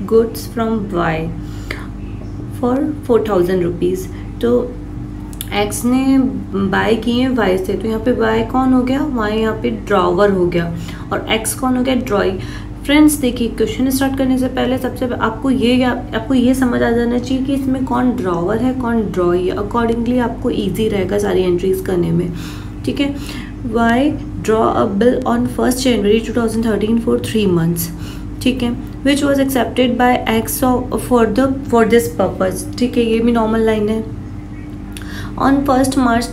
Goods from y for 4,000 rupees. तो x ने buy किए वाई से, तो यहाँ पे वाई कौन हो गया, वाई यहाँ पे ड्रॉवर हो गया, और एक्स कौन हो गया, ड्रॉई। फ्रेंड्स देखिए, क्वेश्चन स्टार्ट करने से पहले सबसे आपको ये समझ आ जाना चाहिए कि इसमें कौन ड्रॉवर है कौन ड्रॉई है। अकॉर्डिंगली आपको ईजी रहेगा सारी एंट्रीज करने में, ठीक है। Y draw a bill on 1 January 2013 for 3 months, ठीक है, which was accepted by x for this purpose, ठीक है, ये भी नॉर्मल लाइन है। ऑन 1 मार्च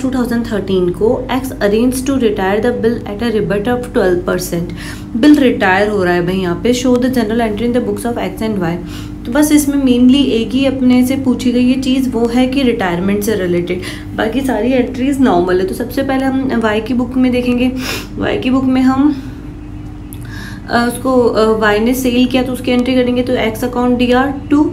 2013 को x arrange to retire the bill at a rebate of 12%। Bill retire हो रहा है भाई यहाँ पे। Show the general entry in the books of x and y. तो बस इसमें मेनली एक ही अपने से पूछी गई ये चीज़ वो है कि रिटायरमेंट से रिलेटेड, बाकी सारी एंट्रीज नॉर्मल है। तो सबसे पहले हम वाई की बुक में देखेंगे। वाई की बुक में हम उसको वाई ने सेल किया तो उसकी एंट्री करेंगे, तो एक्स अकाउंट DR2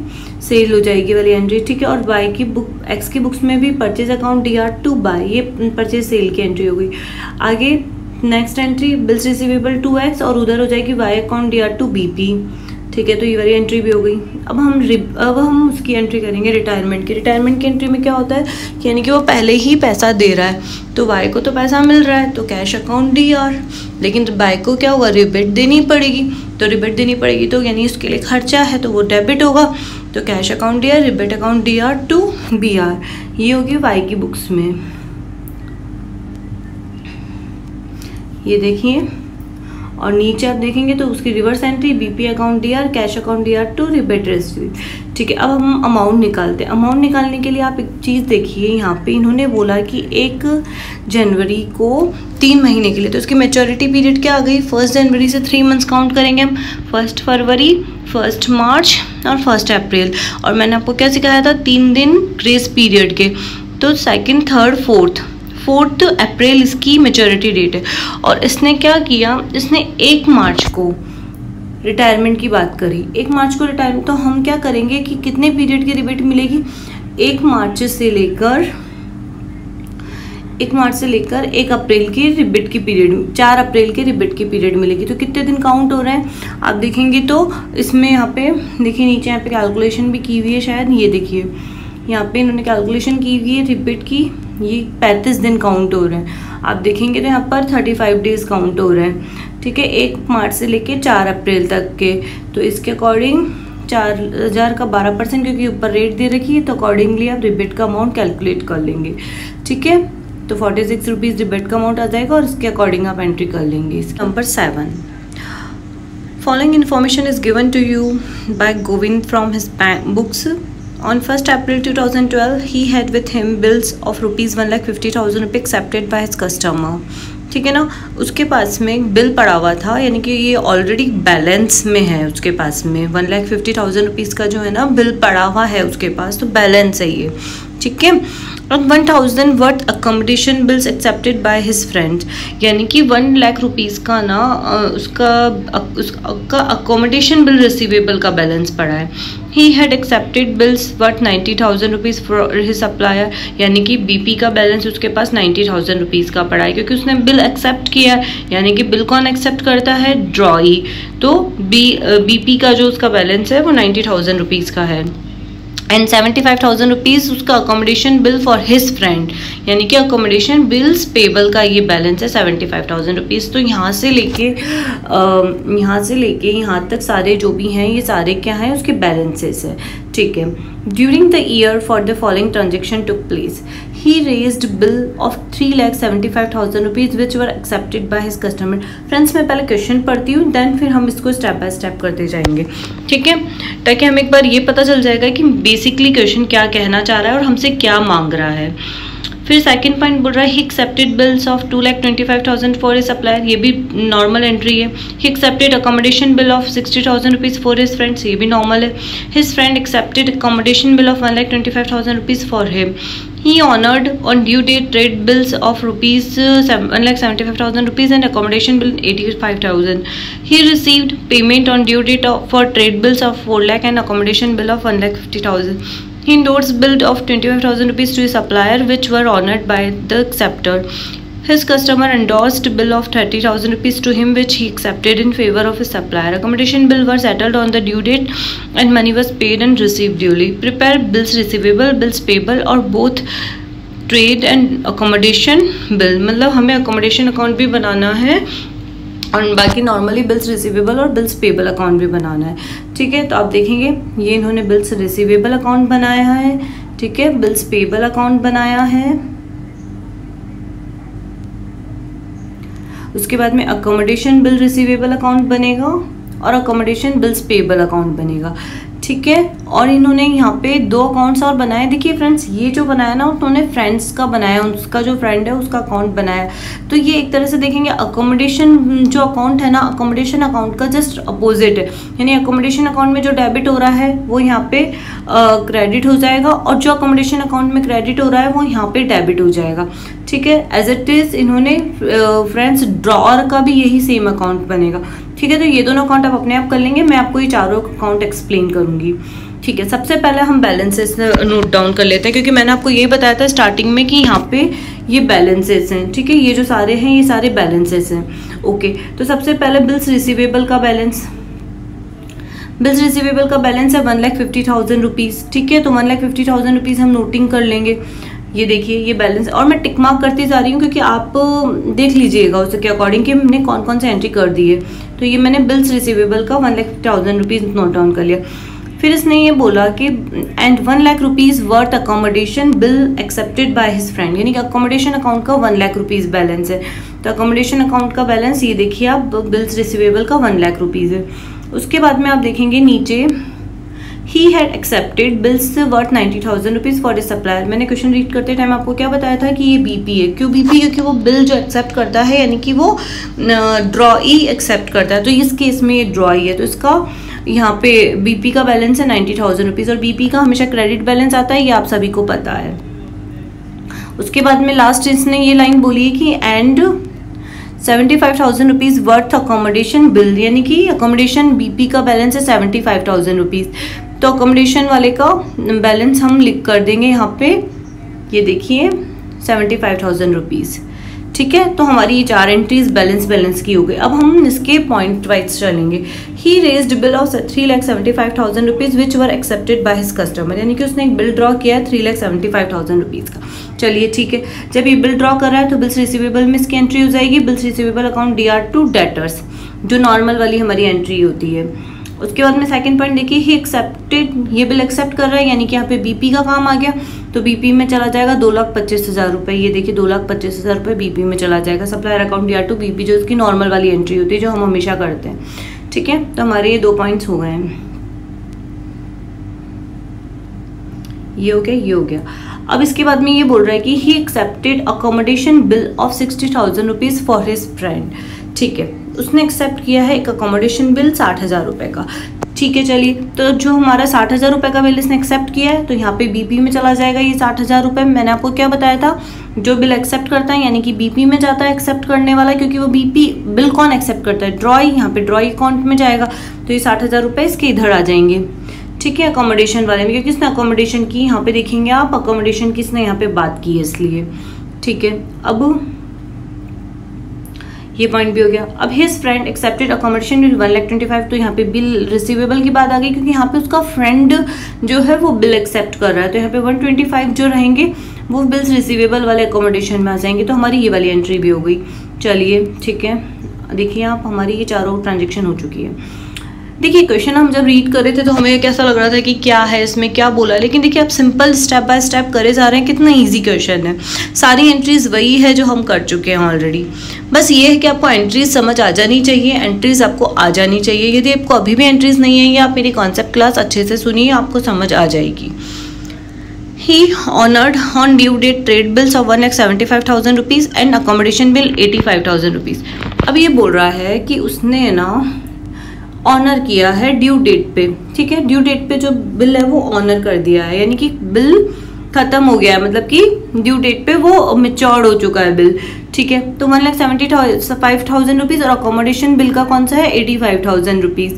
सेल हो जाएगी वाली एंट्री, ठीक है। और वाई की बुक एक्स की बुक्स में भी परचेज अकाउंट DR2 बाय, ये परचेज सेल की एंट्री हो गई। आगे next entry bills receivable 2x और उधर हो जाएगी वाई अकाउंट DR2 BP, ठीक है। तो ये वाली एंट्री भी हो गई। अब हम उसकी एंट्री करेंगे रिटायरमेंट की। रिटायरमेंट की एंट्री में क्या होता है कि यानी कि वो पहले ही पैसा दे रहा है, तो वाई को तो पैसा मिल रहा है तो कैश अकाउंट DR, लेकिन वाई को क्या होगा, रिबेट देनी पड़ेगी। तो रिबेट देनी पड़ेगी तो यानी उसके लिए खर्चा है तो वो डेबिट होगा, तो cash account DR, rebate account DR2 BR, ये होगी वाई की बुक्स में। ये देखिए, और नीचे आप देखेंगे तो उसकी reverse entry BP account DR, cash account DR2, rebate receive, ठीक है। अब हम अमाउंट निकालते हैं। अमाउंट निकालने के लिए आप एक चीज़ देखिए, यहाँ पे इन्होंने बोला कि 1 जनवरी को 3 महीने के लिए, तो उसकी मैच्योरिटी पीरियड क्या आ गई, 1 जनवरी से 3 मंथ्स काउंट करेंगे हम, 1 फरवरी, 1 मार्च और 1 अप्रैल। और मैंने आपको क्या सिखाया था, 3 दिन ग्रेस पीरियड के, तो 2nd, 3rd, 4th अप्रैल इसकी मैच्योरिटी डेट है। और इसने क्या किया, इसने 1 मार्च को रिटायरमेंट की बात करी। 1 मार्च को रिटायरमेंट, तो हम क्या करेंगे कि कितने पीरियड की रिबेट मिलेगी, 1 मार्च से लेकर 1 अप्रैल की रिबेट की पीरियड, 4 अप्रैल के रिबेट की पीरियड मिलेगी। तो कितने दिन काउंट हो रहे हैं आप देखेंगे तो इसमें यहाँ पे देखिए, नीचे यहाँ पे कैलकुलेशन भी की हुई है शायद, ये देखिए यहाँ पे इन्होंने कैलकुलेशन की हुई है रिबेट की, ये 35 दिन काउंट हो रहे हैं। आप देखेंगे तो यहाँ पर 35 डेज काउंट हो रहे हैं, ठीक है, 1 मार्च से लेके 4 अप्रैल तक के। तो इसके अकॉर्डिंग 4,000 का 12%, क्योंकि ऊपर रेट दे रखी है, तो अकॉर्डिंगली आप रिबेट का अमाउंट कैलकुलेट कर लेंगे, ठीक है। तो 46 रुपीज़ रिबेट का अमाउंट आ जाएगा और इसके अकॉर्डिंग आप एंट्री कर लेंगे। Number 7, following information is given to you by Govind from his books. On 1st April 2012, he had with him bills of rupees 1,50,000 रुपये accepted by his customer, ठीक है ना। उसके पास में एक बिल पड़ा हुआ था, यानी कि ये ऑलरेडी बैलेंस में है उसके पास में, 1,50,000 रुपीज़ का जो है ना बिल पड़ा हुआ है उसके पास, तो बैलेंस है ये, ठीक है। अब 1,000 worth accommodation bills accepted by his friend, यानी कि 1 लाख रुपीज़ का ना उसका अकोमोडेशन बिल रिसीवेबल का बैलेंस पड़ा है। He had accepted bills worth 90,000 rupees for his supplier, यानी कि BP का बैलेंस उसके पास 90,000 रुपीज़ का पड़ा है, क्योंकि उसने बिल एक्सेप्ट किया है। यानी कि बिल कौन एक्सेप्ट करता है, ड्रॉई। तो BP का जो उसका बैलेंस है वो 90,000 रुपीज़ का है। एंड 75,000 रुपीज़ उसका accommodation bill for his friend, यानी कि अकोमोडेशन बिल्स पेबल का ये बैलेंस है 75,000 रुपीज़। तो यहाँ से लेके यहाँ तक सारे जो भी हैं ये सारे क्या हैं, उसके बैलेंसेस है, ठीक है। During the year for the following transaction took place, he raised bill of 3,75,000 rupees which were accepted by his customer. Friends मैं पहले क्वेश्चन पढ़ती हूँ, देन फिर हम इसको स्टेप बाय स्टेप करते जाएंगे, ठीक है, ताकि हमें एक बार ये पता चल जाएगा कि बेसिकली क्वेश्चन क्या कहना चाह रहा है और हमसे क्या मांग रहा है। फिर सेकंड पॉइंट बोल रहा है he accepted bills of 2,25,000 for his supplier, ये भी नॉर्मल एंट्री है। He accepted accommodation bill of 60,000 rupees for his friends, ये भी नॉर्मल है। His friend accepted accommodation bill of 1,25,000 rupees for him. He honored on due date trade bills of rupees 1,75,000 rupees and accommodation bill 85,000. He received payment on due date for trade bills of 4 lakh and accommodation bill of 1,50,000. He endorsed bill of 25,000 rupees to his supplier, which were honored by the acceptor. His customer endorsed bill of 30,000 rupees to him, which he accepted in favor of his supplier. Accommodation bill were settled on the due date, and money was paid and received duly. Prepare bills receivable, bills payable, or both trade and accommodation bill, मतलब हमें accommodation account भी बनाना है और बाकी normally bills receivable और bills payable account भी बनाना है। ठीक है, तो आप देखेंगे ये इन्होंने बिल्स रिसीवेबल अकाउंट बनाया है, ठीक है, बिल्स पेबल अकाउंट बनाया है, उसके बाद में अकोमोडेशन बिल रिसीवेबल अकाउंट बनेगा और अकोमोडेशन बिल्स पेबल अकाउंट बनेगा। ठीक है, और इन्होंने यहाँ पे 2 अकाउंट्स और बनाए। देखिए फ्रेंड्स, ये जो बनाया ना उन्होंने फ्रेंड्स का बनाया, उसका जो फ्रेंड है उसका अकाउंट बनाया। तो ये एक तरह से देखेंगे अकोमोडेशन जो अकाउंट है ना, अकोमोडेशन अकाउंट का जस्ट अपोजिट है, यानी अकोमोडेशन अकाउंट में जो डेबिट हो रहा है वो यहाँ पे क्रेडिट हो जाएगा और जो अकोमोडेशन अकाउंट में क्रेडिट हो रहा है वो यहाँ पे डेबिट हो जाएगा। ठीक है, एज इट इज इन्होंने फ्रेंड्स ड्रॉअर का भी यही सेम अकाउंट बनेगा। ठीक है, तो ये दोनों अकाउंट आप अपने आप कर लेंगे, मैं आपको ये चारों अकाउंट एक्सप्लेन करूंगी। ठीक है, सबसे पहले हम बैलेंसेस नोट डाउन कर लेते हैं, क्योंकि मैंने आपको ये बताया था स्टार्टिंग में कि यहाँ पे ये बैलेंसेस हैं। ठीक है, ये जो सारे हैं ये सारे बैलेंसेस हैं। ओके, तो सबसे पहले बिल्स रिसीवेबल का बैलेंस, बिल्स रिसीवेबल का बैलेंस है 1,50,000 रुपीज़। ठीक है, तो 1,50,000 रुपीज़ हम नोटिंग कर लेंगे। ये देखिए ये बैलेंस, और मैं टिक मार्क करती जा रही हूँ क्योंकि आप देख लीजिएगा उसके अकॉर्डिंग कि हमने कौन कौन से एंट्री कर दी है। तो ये मैंने बिल्स रिसीवेबल का 1,50,000 रुपीज़ नोट डाउन कर लिया। फिर इसने ये बोला कि and 1 lakh rupees worth accommodation bill accepted by his friend, यानी कि अकोमोडेशन अकाउंट का 1 लाख रुपीज़ बैलेंस है। तो अकोमोडेशन अकाउंट का बैलेंस ये देखिए आप, बिल्स रिसीवेबल का 1 लाख रुपीज़ है। उसके बाद में आप देखेंगे नीचे he had accepted bills worth 90,000 rupees for his supplier. मैंने क्वेश्चन रीड करते टाइम आपको क्या बताया था कि ये बीपी है। क्यों बीपी? क्योंकि वो बिल जो एक्सेप्ट करता है यानी कि वो ड्रॉई एक्सेप्ट करता है, तो इस केस में ये ड्रॉई है, तो इसका यहाँ पे बीपी का बैलेंस है 90,000 रुपीज़ और बीपी का हमेशा क्रेडिट बैलेंस आता है, ये आप सभी को पता है। उसके बाद में लास्ट इसने ये लाइन बोली है कि and 75,000 rupees worth accommodation bill, यानी कि अकोमोडेशन बीपी का बैलेंस है 75,000 रुपीज़। तो अकोमोडेशन वाले का बैलेंस हम लिख कर देंगे यहाँ पे, ये देखिए 75,000 रुपीज़। ठीक है, तो हमारी ये 4 एंट्रीज बैलेंस की हो गई। अब हम इसके पॉइंट वाइज चलेंगे। He raised bill of 3,75,000 rupees which were accepted by his customer, यानी कि उसने एक बिल ड्रॉ किया है 3,75,000 रुपीज़ का। चलिए ठीक है, जब ये बिल ड्रॉ कर रहा है तो बिल्स रिसीवेबल में इसकी एंट्री हो जाएगी bills receivable account DR to debtors, जो नॉर्मल वाली हमारी एंट्री होती है। उसके बाद में सेकंड पॉइंट देखिए, ही एक्सेप्टेड, ये बिल एक्सेप्ट कर रहा है यानी कि यहाँ पे बीपी का काम आ गया, तो बीपी में चला जाएगा 2,25,000 रुपये। ये देखिए 2,25,000 रुपये बीपी में चला जाएगा, supplier account DR to BP, जो इसकी नॉर्मल वाली एंट्री होती है जो हम हमेशा करते हैं। ठीक है, तो हमारे ये 2 पॉइंट्स हो गए हैं, ये हो गया, ये हो गया। अब इसके बाद में ये बोल रहा है कि he accepted accommodation bill of 60,000 rupees for his friend. ठीक है, उसने एक्सेप्ट किया है एक अकोमोडेशन बिल 60,000 रुपये का। ठीक है, चलिए, तो जो हमारा 60,000 रुपये का बिल इसने एक्सेप्ट किया है तो यहाँ पे बीपी में चला जाएगा ये 60,000 रुपये। मैंने आपको क्या बताया था, जो बिल एक्सेप्ट करता है यानी कि बीपी में जाता है एक्सेप्ट करने वाला, क्योंकि वो बीपी बिल कौन एक्सेप्ट करता है, ड्रॉई, यहाँ पे ड्रॉई अकाउंट में जाएगा, तो ये 60,000 रुपये इसके इधर आ जाएंगे। ठीक है, अकोमोडेशन वाले में, क्योंकि इसने अकोमोडेशन की, यहाँ पे देखेंगे आप अकोमोडेशन की इसने यहाँ पे बात की है इसलिए। ठीक है, अब ये पॉइंट भी हो गया। अब his friend accepted accommodation bill 1,25,000, तो यहाँ पे बिल रिसीवेबल की बात आ गई, क्योंकि यहाँ पे उसका फ्रेंड जो है वो बिल एक्सेप्ट कर रहा है, तो यहाँ पे 125 जो रहेंगे वो बिल्स रिसीवेबल वाले अकोमोडेशन में आ जाएंगे, तो हमारी ये वाली एंट्री भी हो गई। चलिए ठीक है, देखिए आप, हमारी ये चारों ट्रांजेक्शन हो चुकी है। देखिए क्वेश्चन हम जब रीड कर रहे थे तो हमें कैसा लग रहा था कि क्या है इसमें, क्या बोला, लेकिन देखिए आप सिंपल स्टेप बाय स्टेप करे जा रहे हैं, कितना इजी क्वेश्चन है। सारी एंट्रीज वही है जो हम कर चुके हैं ऑलरेडी, बस ये है कि आपको एंट्रीज समझ आ जानी चाहिए, एंट्रीज आपको आ जानी चाहिए। यदि आपको अभी भी एंट्रीज नहीं है या आप मेरी कॉन्सेप्ट क्लास अच्छे से सुनिए, आपको समझ आ जाएगी। He honored on due date trade bills of 1,75,000 rupees and accommodation bill 85,000 rupees. अब ये बोल रहा है कि उसने ना ऑनर किया है ड्यू डेट पे। ठीक है, ड्यू डेट पे जो बिल है वो ऑनर कर दिया है, यानी कि बिल खत्म हो गया है, मतलब कि ड्यू डेट पे वो मेच्योर्ड हो चुका है बिल। ठीक है, तो 1,75,000 रुपीज़ और अकोमोडेशन बिल का कौन सा है 85,000 रुपीज़।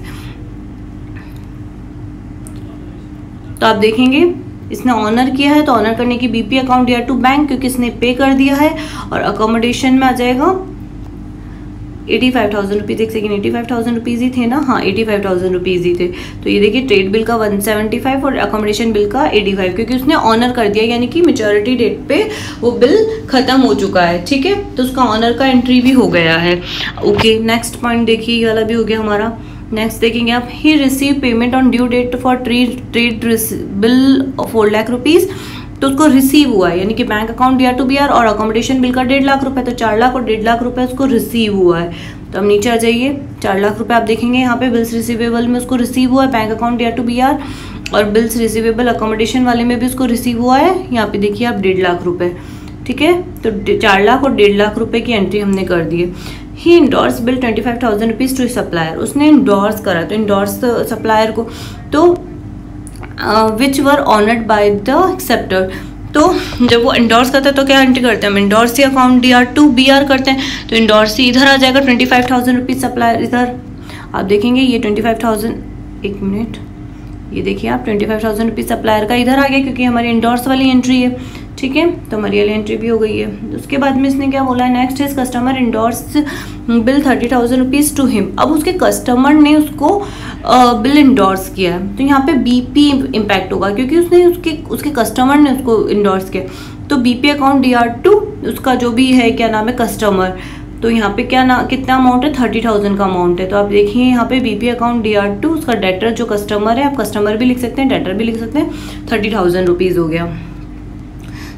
तो आप देखेंगे इसने ऑनर किया है तो ऑनर करने की बीपी अकाउंट या टू बैंक, क्योंकि इसने पे कर दिया है। और अकोमोडेशन में आ जाएगा 85,000 रुपीज़। एक सेकेंड, 85,000 रुपीज़ ही थे ना? हाँ, 85,000 रुपीज़ ही थे। तो ये देखिए, ट्रेड बिल का 175 और अकोमोडेशन बिल का 85, क्योंकि उसने ऑनर कर दिया, यानी कि मेच्योरिटी डेट पे वो बिल खत्म हो चुका है। ठीक है, तो उसका ऑनर का एंट्री भी हो गया है। ओके, नेक्स्ट पॉइंट देखिए, ये वाला भी हो गया हमारा। नेक्स्ट देखेंगे आप, he receive payment on due date for trade bill 4 lakh rupees. तो उसको रिसीव हुआ है, यानी कि बैंक अकाउंट या टू बी आर, और अकोमोडेशन बिल का 1.5 लाख रुपए, तो 4 लाख और 1.5 लाख रुपए उसको रिसीव हुआ है। तो हम नीचे आ जाइए, 4 लाख रुपए आप देखेंगे यहाँ पे बिल्स रिसीवेबल में उसको रिसीव हुआ है, बैंक अकाउंट या टू बी आर, और बिल्स रिसीवेबल अकोमोडेशन वाले में भी उसको रिसीव हुआ है। यहाँ पे देखिए आप 1.5 लाख रुपए। ठीक है, तो 4 लाख और 1.5 लाख रुपए की एंट्री हमने कर दी है। He endorse bill 25,000 rupees to supplier. उसने इंडोर्स करा, तो इंडोर्स सप्लायर को, तो which were honoured by the acceptor. तो जब वो इंडोर्स करता है तो क्या एंट्री करते हैं हम? Endorsee account DR to BR करते हैं। तो इंडोर्स सी इधर आ जाएगा, 25,000 रुपीज़ सप्लायर इधर। आप देखेंगे ये 25,000, एक मिनट, ये देखिए आप 25,000 रुपीज़ सप्लायर का इधर आ गया, क्योंकि हमारी इंडोर्स वाली एंट्री है। ठीक है, तो हमारी वाली एंट्री भी हो गई है। उसके बाद में इसने क्या बोला है, next is customer endorse bill 30,000 rupees to him. अब उसके कस्टमर ने उसको बिल इंडोर्स किया है, तो यहाँ पे BP इम्पैक्ट होगा, क्योंकि उसने उसके कस्टमर ने उसको इंडोर्स किया। तो BP अकाउंट DR टू उसका जो भी है, क्या नाम है, कस्टमर। तो यहाँ पे कितना अमाउंट है, 30,000 का अमाउंट है। तो आप देखिए यहाँ पे BP अकाउंट DR टू, उसका डेटर जो कस्टमर है, आप कस्टमर भी लिख सकते हैं, डेटर भी लिख सकते हैं, 30,000 रुपीज़ हो गया।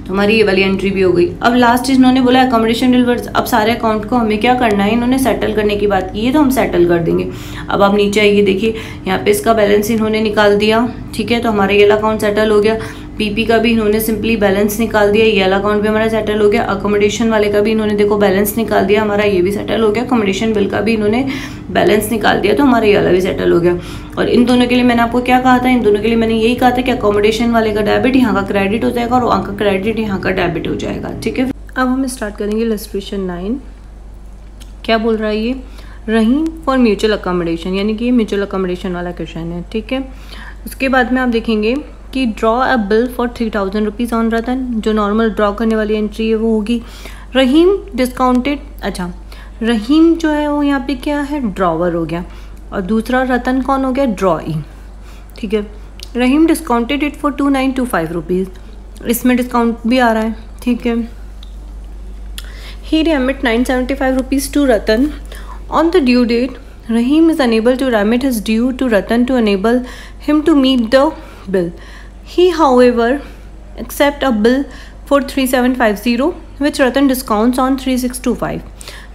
तो हमारी ये वाली एंट्री भी हो गई। अब लास्ट चीज इन्होंने बोला अकोमोडेशन बिल। अब सारे अकाउंट को हमें क्या करना है, इन्होंने सेटल करने की बात की है, तो हम सेटल कर देंगे। अब आप नीचे आइए, देखिए यहाँ पे इसका बैलेंस इन्होंने निकाल दिया। ठीक है, तो हमारा ये अकाउंट सेटल हो गया। BP का भी इन्होंने सिंपली बैलेंस निकाल दिया, ये अकाउंट भी हमारा सेटल हो गया। अकोमोडेशन वाले का भी इन्होंने देखो बैलेंस निकाल दिया, हमारा ये भी सेटल हो गया। अकोमोडेशन बिल का भी इन्होंने बैलेंस निकाल दिया, तो हमारा ये वाला भी सेटल हो गया। और इन दोनों के लिए मैंने आपको क्या कहा था, इन दोनों के लिए मैंने यही कहा था कि अकोमोडेशन वाले का डेबिट यहाँ का क्रेडिट हो जाएगा और वहाँ का क्रेडिट यहाँ का डेबिट हो जाएगा। ठीक है, अब हम स्टार्ट करेंगे इलस्ट्रेशन 9। क्या बोल रहा है ये, रहीम फॉर म्यूचुअल अकोमोडेशन, यानी कि ये म्यूचुअल अकोमोडेशन वाला क्वेश्चन है। ठीक है, उसके बाद में आप देखेंगे कि draw a bill for 3,000 rupees on Ratan. जो नॉर्मल ड्रॉ करने वाली एंट्री है वो होगी। रहीम डिस्काउंटेड, अच्छा रहीम जो है वो यहाँ पे क्या है, ड्रॉवर हो गया, और दूसरा रतन कौन हो गया, ड्रॉई। ठीक है, Rahim discounted it for 2,925 rupees, इसमें डिस्काउंट भी आ रहा है। ठीक है, he remit 975 rupees to Ratan on the due date. Rahim is unable to remit his due to Ratan to enable him to meet the bill. He, however, accept a bill for 3,750, which Ratan discounts on 3,625.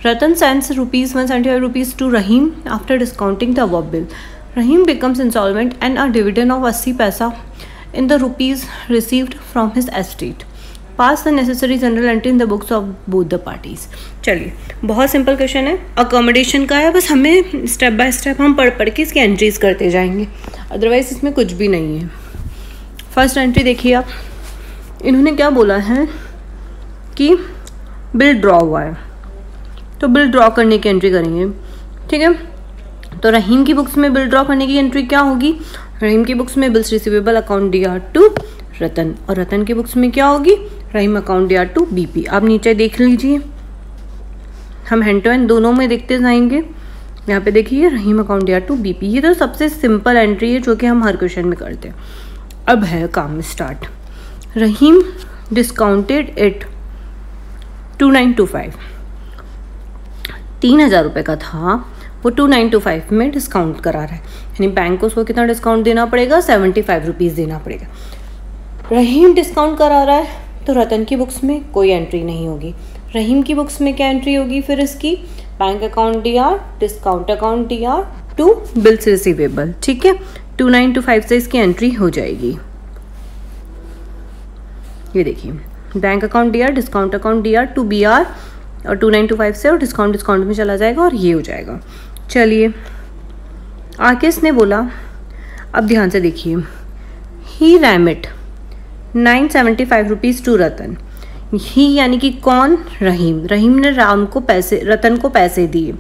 Ratan sends ₹175 rupees to Rahim after discounting the above bill. Rahim becomes insolvent and a dividend of 80 paisa in the rupees received from his estate. Pass the necessary general entry in the books of both the parties. चलिए, बहुत simple question है, accommodation का है, बस हमें step by step हम पढ़ के इसकी एंट्रीज करते जाएंगे, अदरवाइज इसमें कुछ भी नहीं है। फर्स्ट एंट्री देखिए आप, इन्होंने क्या बोला है कि बिल ड्रॉ हुआ है, तो बिल ड्रॉ करने की एंट्री करेंगे। ठीक है, तो रहीम की बुक्स में बिल ड्रॉ करने की एंट्री क्या होगी, रहीम की बुक्स में bills receivable account DR to Ratan, और रतन की बुक्स में क्या होगी, Rahim account DR to BP। आप नीचे देख लीजिए, हम हैंड टू हैंड दोनों में देखते जाएंगे। यहाँ पे देखिए रहीम अकाउंट DR टू BP, ये तो सबसे सिंपल एंट्री है जो कि हम हर क्वेश्चन में करते हैं। अब है काम स्टार्ट। रहीम डिस्काउंटेड इट 2,925, 3,000 रुपये का था, वो 2,925 में डिस्काउंट करा रहा है, यानी बैंक को उसको कितना डिस्काउंट देना पड़ेगा, 75 रुपीज़ देना पड़ेगा। रहीम डिस्काउंट करा रहा है, तो रतन की बुक्स में कोई एंट्री नहीं होगी। रहीम की बुक्स में क्या एंट्री होगी फिर इसकी, bank account DR, discount account DR to bills receivable. ठीक है, 2,925 से इसकी एंट्री हो जाएगी। ये देखिए, bank account DR, discount account DR to BR, और 2,925 से और डिस्काउंट में चला जाएगा और ये हो जाएगा। चलिए आगे इसने बोला, अब ध्यान से देखिए, ही रेमिट 975 रुपीज़ टू रतन। ही यानी कि कौन, रहीम। रहीम ने रतन को पैसे दिए।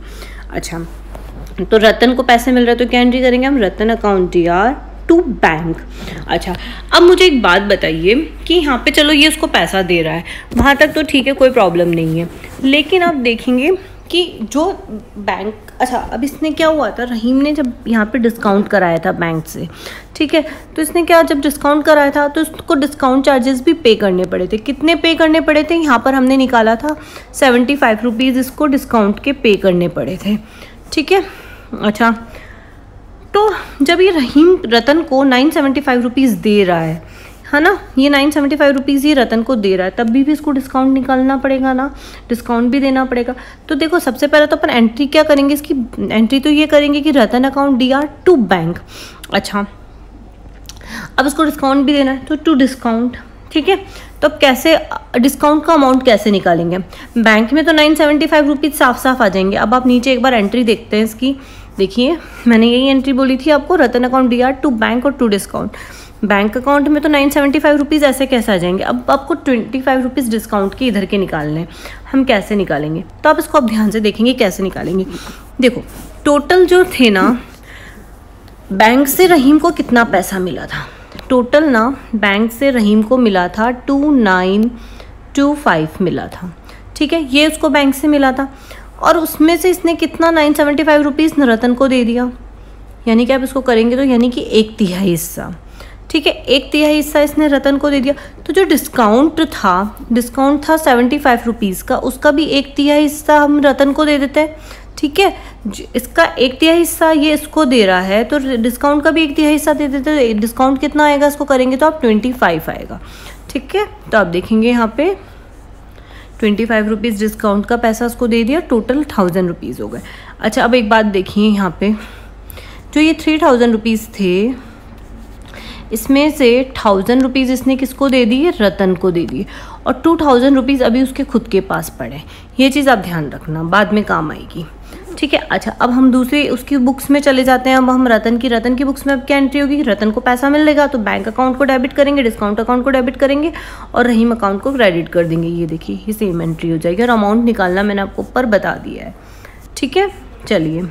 अच्छा, तो रतन को पैसे मिल रहे तो क्या एंट्री करेंगे हम, Ratan account DR to bank. अच्छा, अब मुझे एक बात बताइए कि यहाँ पे चलो ये उसको पैसा दे रहा है, वहाँ तक तो ठीक है, कोई प्रॉब्लम नहीं है, लेकिन आप देखेंगे कि जो बैंक, अच्छा अब इसने क्या हुआ था, रहीम ने जब यहाँ पे डिस्काउंट कराया था बैंक से, ठीक है, तो इसने क्या, जब डिस्काउंट कराया था तो उसको डिस्काउंट चार्जेस भी पे करने पड़े थे। कितने पे करने पड़े थे, यहाँ पर हमने निकाला था 75 रुपीज़ इसको डिस्काउंट के पे करने पड़े थे, ठीक है। अच्छा, तो जब ये रहीम रतन को 975 रुपीज़ दे रहा है ना, ये 975 रुपीज़ ये रतन को दे रहा है, तब भी इसको डिस्काउंट निकालना पड़ेगा ना, डिस्काउंट भी देना पड़ेगा। तो देखो सबसे पहले तो अपन एंट्री क्या करेंगे, इसकी एंट्री तो ये करेंगे कि रतन अकाउंट DR टू बैंक। अच्छा, अब इसको डिस्काउंट भी देना है तो टू डिस्काउंट, ठीक है। तो अब कैसे डिस्काउंट का अमाउंट कैसे निकालेंगे, बैंक में तो 975 रुपीज़ साफ साफ आ जाएंगे। अब आप नीचे एक बार एंट्री देखते हैं इसकी, देखिए मैंने यही एंट्री बोली थी आपको, रतन अकाउंट DR टू बैंक और टू डिस्काउंट। बैंक अकाउंट में तो 975 रुपीज़ ऐसे कैसे आ जाएंगे, अब आपको 25 रुपीज़ डिस्काउंट के इधर के निकालने हैं, हम कैसे निकालेंगे, तो आप इसको अब ध्यान से देखेंगे कैसे निकालेंगे। देखो टोटल जो थे ना, बैंक से रहीम को कितना पैसा मिला था, टोटल ना बैंक से रहीम को मिला था 2925 मिला था, ठीक है, ये उसको बैंक से मिला था, और उसमें से इसने कितना 975 रुपीज़ रतन को दे दिया, यानी कि आप इसको करेंगे तो यानी कि 1/3 हिस्सा, ठीक है, 1/3 हिस्सा इसने रतन को दे दिया। तो जो डिस्काउंट था 75 रुपीज़ का, उसका भी 1/3 हिस्सा हम रतन को दे देते हैं, ठीक है। इसका 1/3 हिस्सा ये इसको दे रहा है, तो डिस्काउंट का भी 1/3 हिस्सा दे देते हैं। डिस्काउंट कितना आएगा इसको करेंगे तो आप 25 आएगा, ठीक है। तो आप देखेंगे यहाँ पे 25 रुपीज़ डिस्काउंट का पैसा उसको दे दिया, टोटल 1000 रुपीज़ हो गए। अच्छा, अब एक बात देखिए यहाँ पे, जो ये 3000 रुपीज़ थे, इसमें से 1000 रुपीज़ इसने किसको दे दिए, रतन को दे दिए, और 2000 रुपीज़ अभी उसके खुद के पास पड़े। ये चीज़ आप ध्यान रखना, बाद में काम आएगी, ठीक है। अच्छा, अब हम दूसरी उसकी बुक्स में चले जाते हैं। अब हम रतन की बुक्स में अब क्या एंट्री होगी, रतन को पैसा मिलेगा तो बैंक अकाउंट को डेबिट करेंगे, डिस्काउंट अकाउंट को डेबिट करेंगे और रहीम अकाउंट को क्रेडिट कर देंगे। ये देखिए ये सेम एंट्री हो जाएगी, और अमाउंट निकालना मैंने आपको ऊपर बता दिया है, ठीक है। चलिए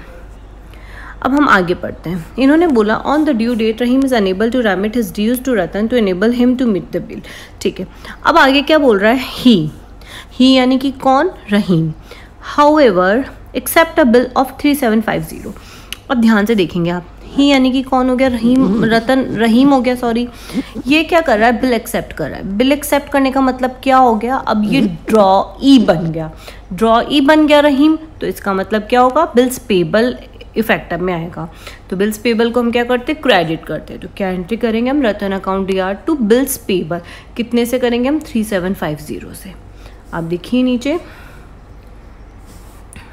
अब हम आगे पढ़ते हैं। इन्होंने बोला on the due date Rahim is unable to remit his dues to Ratan to enable him to meet the bill, ठीक है। अब आगे क्या बोल रहा है, ही यानी कि कौन, Rahim, however accept a bill of 3750। अब ध्यान से देखेंगे आप, ही यानी कि कौन हो गया, रहीम हो गया, सॉरी। ये क्या कर रहा है, बिल एक्सेप्ट कर रहा है। बिल एक्सेप्ट करने का मतलब क्या हो गया, अब ये ड्रॉई बन गया रहीम, तो इसका मतलब क्या होगा, बिल्स पेबल इफेक्टिव में आएगा। तो बिल्स पेबल को हम क्या करते हैं, क्रेडिट करते हैं। तो क्या एंट्री करेंगे हम, Ratan account DR to bills payable, कितने से करेंगे हम, 3750 से। आप देखिए नीचे,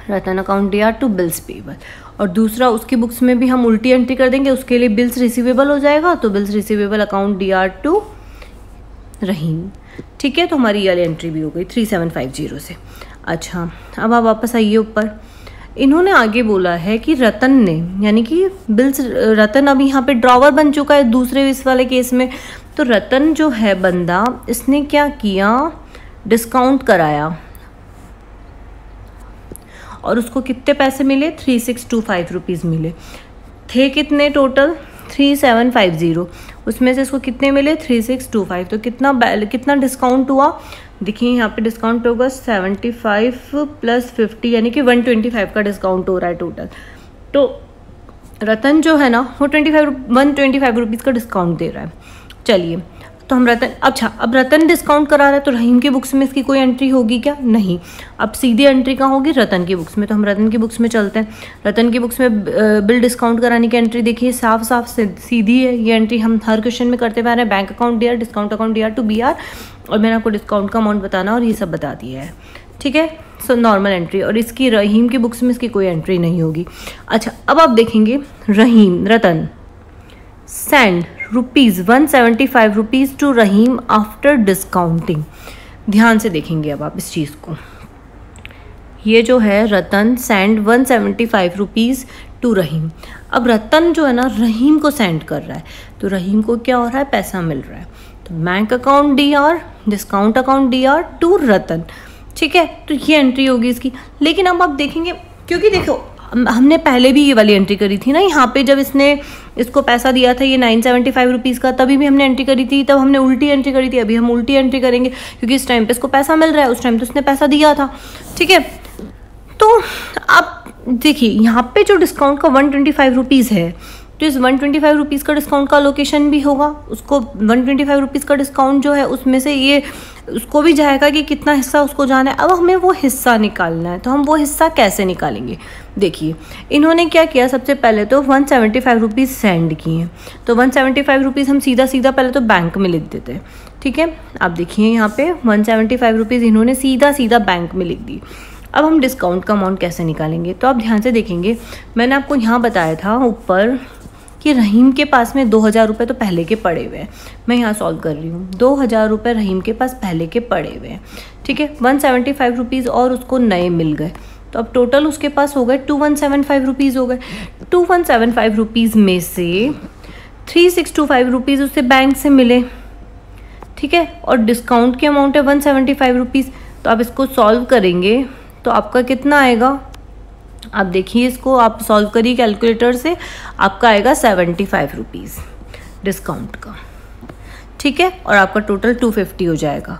Ratan account DR to bills payable, और दूसरा उसकी बुक्स में भी हम उल्टी एंट्री कर देंगे, उसके लिए बिल्स रिसीवेबल हो जाएगा, तो bills receivable account DR to Rahim, ठीक है। तो हमारी ये एंट्री भी हो गई 3750 से। अच्छा, अब आप वापस आइए ऊपर। इन्होंने आगे बोला है कि रतन ने, यानी कि बिल्स, रतन अभी यहाँ पे ड्रॉवर बन चुका है दूसरे इस वाले केस में, तो रतन जो है बंदा, इसने क्या किया, डिस्काउंट कराया, और उसको कितने पैसे मिले, 3625 रुपीज़ मिले थे। कितने टोटल, 3750, उसमें से इसको कितने मिले, 3625। तो कितना डिस्काउंट हुआ, देखिए यहाँ पे डिस्काउंट होगा 75 + 50 यानी कि 125 का डिस्काउंट हो रहा है टोटल। तो रतन जो है ना वो 125 रुपीज़ का डिस्काउंट दे रहा है। चलिए, तो हम रतन, अच्छा अब रतन डिस्काउंट करा रहा है, तो रहीम की बुक्स में इसकी कोई एंट्री होगी क्या, नहीं। अब सीधी एंट्री कहाँ होगी, रतन की बुक्स में। तो हम रतन की बुक्स में चलते हैं। रतन की बुक्स में बिल डिस्काउंट कराने की एंट्री देखिए साफ साफ सीधी है। ये एंट्री हम हर क्वेश्चन में करते हुए आ रहे हैं, bank account DR, discount account DR to BR, और मैंने आपको डिस्काउंट का अमाउंट बताना और ये सब बता दिया है, ठीक है। सो नॉर्मल एंट्री, और इसकी रहीम की बुक्स में इसकी कोई एंट्री नहीं होगी। अच्छा, अब आप देखेंगे Ratan send ₹175 rupees to Rahim after discounting. ध्यान से देखेंगे अब आप इस चीज़ को, ये जो है रतन सेंड 175 रुपीज़ टू रहीम। अब रतन जो है ना रहीम को सेंड कर रहा है, तो रहीम को क्या हो रहा है, पैसा मिल रहा है। तो bank account DR, discount account DR to Ratan, ठीक है। तो ये एंट्री होगी इसकी। लेकिन अब आप देखेंगे, क्योंकि देखो हमने पहले भी ये वाली एंट्री करी थी ना, यहाँ पे जब इसने इसको पैसा दिया था ये 975 रुपीज़ का, तभी भी हमने एंट्री करी थी, तब हमने उल्टी एंट्री करी थी, अभी हम उल्टी एंट्री करेंगे क्योंकि इस टाइम पे इसको पैसा मिल रहा है, उस टाइम तो इसने पैसा दिया था। ठीक है, तो आप देखिए यहाँ पे जो डिस्काउंट का 125 रुपीज़ है, तो इस 125 रुपीज़ का डिस्काउंट का लोकेशन भी होगा, उसको 125 रुपीज़ का डिस्काउंट जो है उसमें से ये उसको भी जाएगा कि कितना हिस्सा उसको जाना है। अब हमें वो हिस्सा निकालना है, तो हम वो हिस्सा कैसे निकालेंगे? देखिए इन्होंने क्या किया, सबसे पहले तो 175 रुपीज़ सेंड किए, तो 175 रुपीज़ हम सीधा सीधा पहले तो बैंक में लिख देते हैं। ठीक है, आप देखिए यहाँ पे 175 रुपीज़ इन्होंने सीधा सीधा बैंक में लिख दी। अब हम डिस्काउंट का अमाउंट कैसे निकालेंगे? तो आप ध्यान से देखेंगे, मैंने आपको यहाँ बताया था ऊपर कि रहीम के पास में 2000 रुपये तो पहले के पड़े हुए हैं। मैं यहाँ सॉल्व कर रही हूँ, 2000 रुपये रहीम के पास पहले के पड़े हुए हैं। ठीक है, 175 रुपीज़ और उसको नए मिल गए, तो अब टोटल उसके पास हो गए 2175 रुपीज़ हो गए। 2175 रुपीज़ में से 3625 रुपीज़ उससे बैंक से मिले। ठीक है, और डिस्काउंट की अमाउंट है 175 रुपीज़, तो आप इसको सॉल्व करेंगे तो आपका कितना आएगा? आप देखिए इसको आप सॉल्व करिए कैलकुलेटर से, आपका आएगा 75 रुपीज़ डिस्काउंट का। ठीक है, और आपका टोटल 250 हो जाएगा।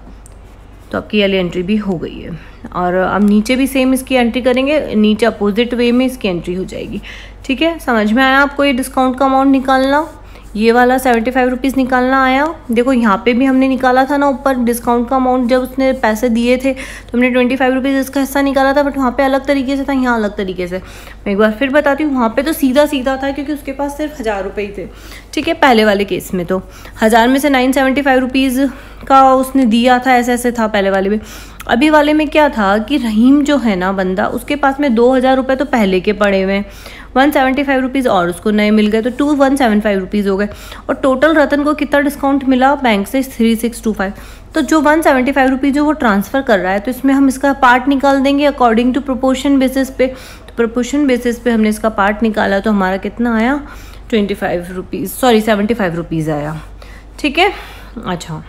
तो आपकी ये वाली एंट्री भी हो गई है, और अब नीचे भी सेम इसकी एंट्री करेंगे, नीचे अपोजिट वे में इसकी एंट्री हो जाएगी। ठीक है, समझ में आया आपको ये डिस्काउंट का अमाउंट निकालना? ये वाला 75 रुपीज़ निकालना आया। देखो यहाँ पे भी हमने निकाला था ना ऊपर डिस्काउंट का अमाउंट, जब उसने पैसे दिए थे तो हमने 25 रुपीज़ इसका हिस्सा निकाला था, बट वहाँ पे अलग तरीके से था, यहाँ अलग तरीके से। मैं एक बार फिर बताती हूँ, वहाँ पे तो सीधा सीधा था क्योंकि उसके पास सिर्फ 1000 रुपये ही थे। ठीक है, पहले वाले केस में तो 1000 में से 975 रुपीज़ का उसने दिया था, ऐसे ऐसे था पहले वाले में। अभी वाले में क्या था कि रहीम जो है ना बंदा, उसके पास में 2000 रुपये तो पहले के पड़े हुए हैं, 175 रुपीज़ और उसको नए मिल गए, तो 2175 रुपीज़ हो गए। और टोटल रतन को कितना डिस्काउंट मिला बैंक से? 3625। तो जो 175 रुपीज़ जो वो ट्रांसफ़र कर रहा है, तो इसमें हम इसका पार्ट निकाल देंगे अकॉर्डिंग टू प्रोपोर्शन बेसिस पे। तो प्रोपोर्शन बेसिस पे हमने इसका पार्ट निकाला, तो हमारा कितना आया? 75 रुपीज़ आया। ठीक है, अच्छा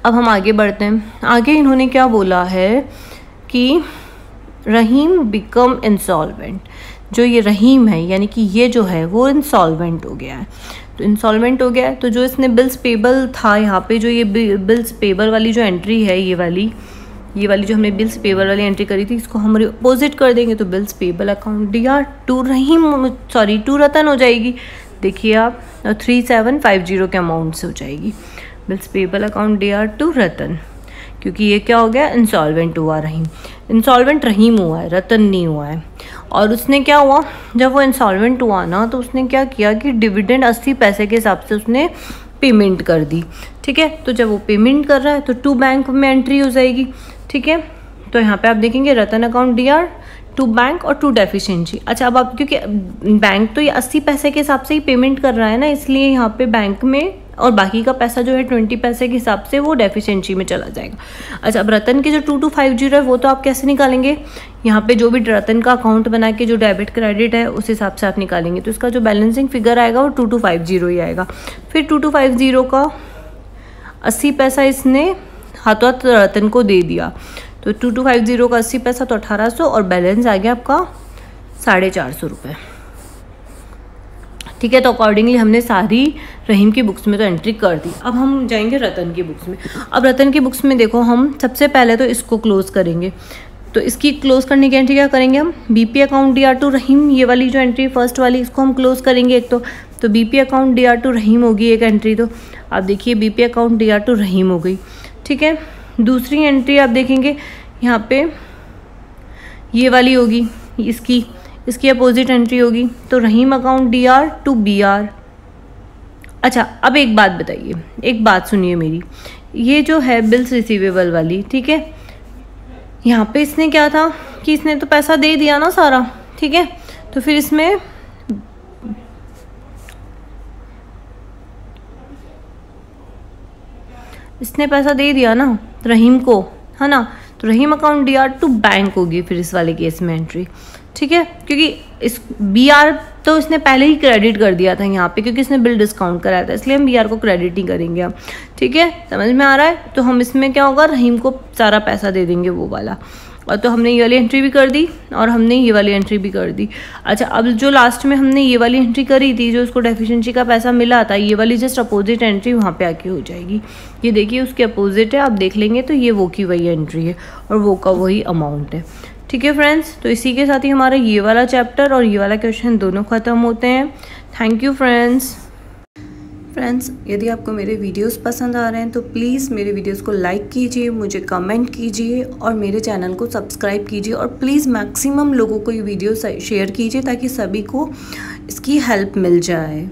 अब हम आगे बढ़ते हैं। आगे इन्होंने क्या बोला है कि रहीम बिकम इंसॉल्वेंट। जो ये रहीम है यानी कि ये जो है वो इंसॉल्वेंट हो गया है। तो इंसॉल्वेंट हो गया है, तो जो इसने बिल्स पेबल था यहाँ पे, जो ये बिल्स पेबल वाली जो एंट्री है, ये वाली जो हमने बिल्स पेबल वाली एंट्री करी थी, इसको हम अपोजिट कर देंगे, तो bills payable account DR to Ratan हो जाएगी। देखिए आप 3750 के अमाउंट से हो जाएगी bills payable account DR to Ratan, क्योंकि ये क्या हो गया? इंसॉल्वेंट हुआ रहीम। इंसॉल्वेंट रहीम हुआ है, रतन नहीं हुआ है। और उसने क्या हुआ, जब वो इंसॉल्वेंट हुआ ना, तो उसने क्या किया कि डिविडेंड 80 पैसे के हिसाब से उसने पेमेंट कर दी। ठीक है, तो जब वो पेमेंट कर रहा है तो टू बैंक में एंट्री हो जाएगी। ठीक है, तो यहाँ पे आप देखेंगे रतन अकाउंट DR टू बैंक और टू डेफिशिएंसी। अच्छा, अब आप क्योंकि बैंक तो ये 80 पैसे के हिसाब से ही पेमेंट कर रहा है ना, इसलिए यहाँ पे बैंक में, और बाकी का पैसा जो है 20 पैसे के हिसाब से वो डेफिशिएंसी में चला जाएगा। अच्छा, अब रतन के जो 2250 है वो तो आप कैसे निकालेंगे? यहाँ पे जो भी रतन का अकाउंट बना के जो डेबिट क्रेडिट है उस हिसाब से आप निकालेंगे, तो इसका जो बैलेंसिंग फिगर आएगा वो 2250 ही आएगा। फिर 2250 का 80 पैसा इसने हाथों हाथ रतन को दे दिया, तो 2250 का 80 पैसा तो 1800, और बैलेंस आ गया आपका 450 रुपये। ठीक है, तो अकॉर्डिंगली हमने सारी रहीम की बुक्स में तो एंट्री कर दी। अब हम जाएंगे रतन की बुक्स में। अब रतन की बुक्स में देखो, हम सबसे पहले तो इसको क्लोज करेंगे, तो इसकी क्लोज करने की एंट्री क्या करेंगे हम? BP अकाउंट DR टू रहीम, ये वाली जो एंट्री फर्स्ट वाली, इसको हम क्लोज करेंगे एक तो BP अकाउंट DR टू रहीम होगी एक एंट्री। तो आप देखिए BP अकाउंट DR टू रहीम हो गई। ठीक है, दूसरी एंट्री आप देखेंगे यहाँ पे ये वाली होगी, इसकी अपोजिट एंट्री होगी, तो रहीम अकाउंट DR टू BR। अच्छा, अब एक बात बताइए, एक बात सुनिए मेरी, ये जो है बिल्स रिसीवेबल वाली, ठीक है, यहाँ पे इसने क्या था कि इसने तो पैसा दे दिया ना सारा। ठीक है, तो फिर इसमें इसने पैसा दे दिया ना रहीम को, है ना, तो रहीम अकाउंट DR टू बैंक होगी फिर इस वाले केस में एंट्री। ठीक है, क्योंकि इस BR तो इसने पहले ही क्रेडिट कर दिया था यहाँ पे, क्योंकि इसने बिल डिस्काउंट कराया था, इसलिए हम BR को क्रेडिट नहीं करेंगे अब। ठीक है, समझ में आ रहा है? तो हम इसमें क्या होगा, रहीम को सारा पैसा दे देंगे वो वाला। और तो हमने ये वाली एंट्री भी कर दी और हमने ये वाली एंट्री भी कर दी। अच्छा, अब जो लास्ट में हमने ये वाली एंट्री करी थी, जो उसको डेफिशिएंसी का पैसा मिला था, ये वाली जस्ट अपोजिट एंट्री वहाँ पे आके हो जाएगी। ये देखिए उसके अपोजिट है, आप देख लेंगे तो ये वो की वही एंट्री है और वो का वही अमाउंट है। ठीक है फ्रेंड्स, तो इसी के साथ ही हमारा ये वाला चैप्टर और ये वाला क्वेश्चन दोनों ख़त्म होते हैं। Thank you friends. यदि आपको मेरे वीडियोस पसंद आ रहे हैं तो प्लीज़ मेरे वीडियोस को लाइक कीजिए, मुझे कमेंट कीजिए और मेरे चैनल को सब्सक्राइब कीजिए और प्लीज़ मैक्सिमम लोगों को ये वीडियो शेयर कीजिए ताकि सभी को इसकी हेल्प मिल जाए।